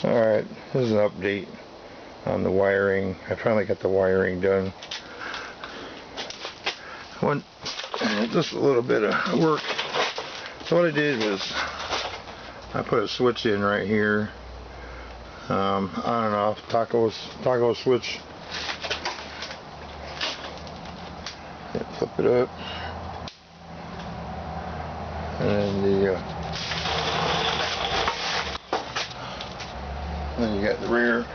Alright, this is an update on the wiring. I finally got the wiring done. Just a little bit of work. So what I did was I put a switch in right here, on and off, toggle switch. Flip it up, and then you got the rear.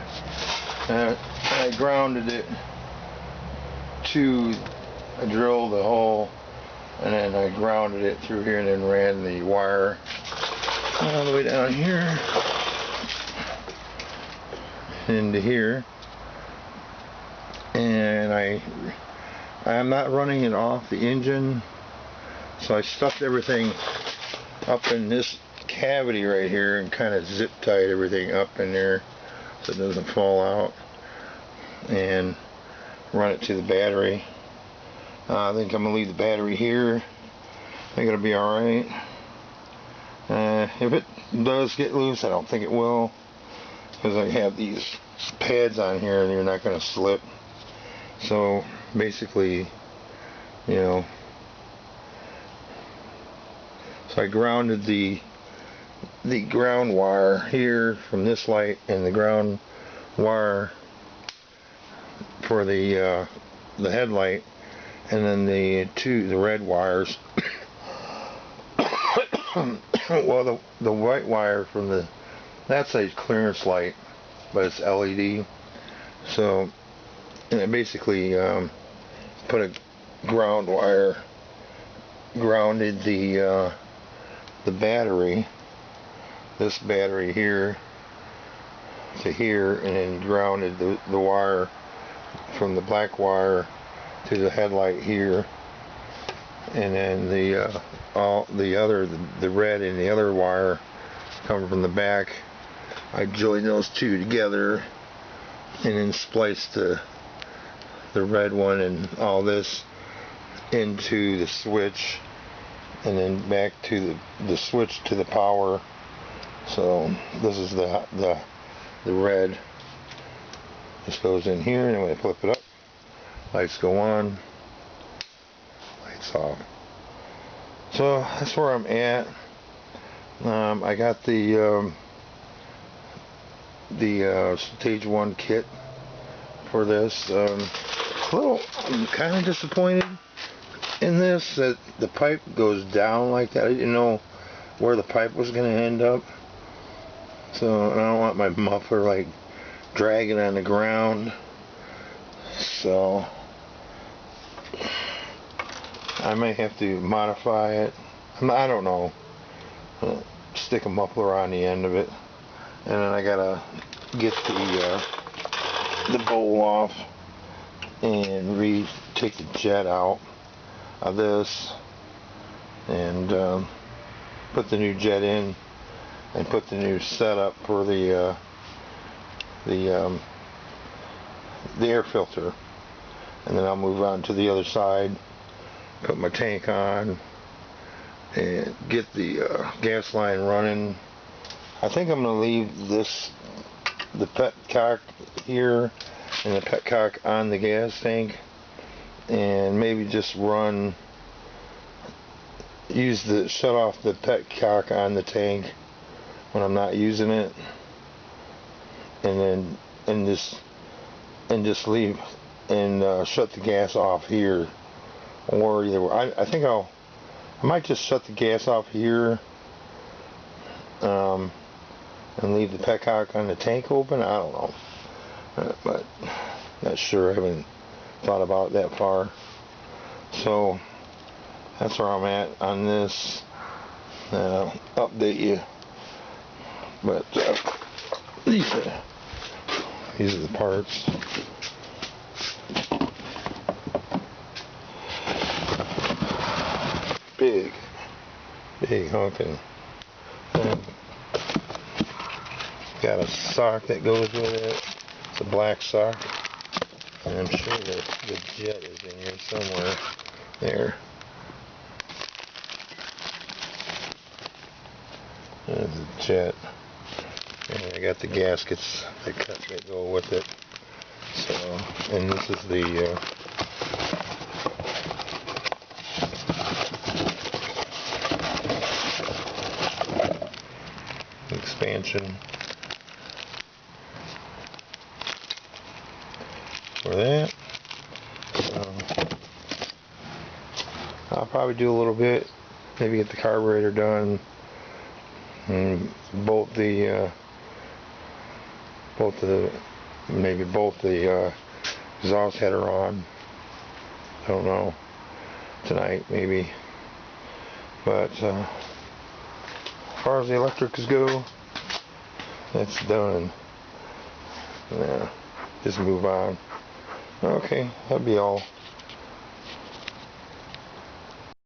I grounded it to, I drilled the hole, and then I grounded it through here, and then ran the wire all the way down here into here. And I'm not running it off the engine, so I stuffed everything up in this cavity right here and kind of zip tied everything up in there so it doesn't fall out, and run it to the battery. I think I'm gonna leave the battery here. I think it'll be alright. If it does get loose, I don't think it will, because I have these pads on here and they're not gonna slip. So basically, you know, so I grounded the ground wire here from this light, and the ground wire for the headlight, and then the red wires. Well, the white wire from that's a clearance light, but it's LED. So, and I basically put a ground wire, grounded the battery, this battery here to here, and then grounded the wire from the black wire to the headlight here, and then the red and the other wire coming from the back. I joined those two together and then spliced the red one and all this into the switch, and then back to the switch to the power. So this is the red. This goes in here, and when I flip it up, lights go on, lights off. So that's where I'm at. I got the stage 1 kit for this. I'm kind of disappointed in this, that the pipe goes down like that. I didn't know where the pipe was going to end up. So I don't want my muffler like dragging on the ground. So I may have to modify it. I don't know. Stick a muffler on the end of it, and then I gotta get the bowl off and take the jet out of this, and put the new jet in, and put the new setup for the air filter, and then I'll move on to the other side, put my tank on, and get the gas line running. I think I'm gonna leave the petcock here and the petcock on the gas tank, and maybe just shut off the petcock on the tank when I'm not using it, and just leave and shut the gas off here, or either way. I think I might just shut the gas off here, and leave the petcock on the tank open. I don't know, but not sure. I haven't thought about it that far. So that's where I'm at on this. Update you. But these are the parts. Big honking. Got a sock that goes with it. It's a black sock, and I'm sure that the jet is in here somewhere. There. There's the jet. And I got the gaskets that go with it. So, and this is the expansion for that. So, I'll probably do a little bit, maybe get the carburetor done, and bolt the exhaust header on. I don't know, tonight maybe. But as far as the electrics go, that's done. Yeah, just move on. Okay, that'll be all.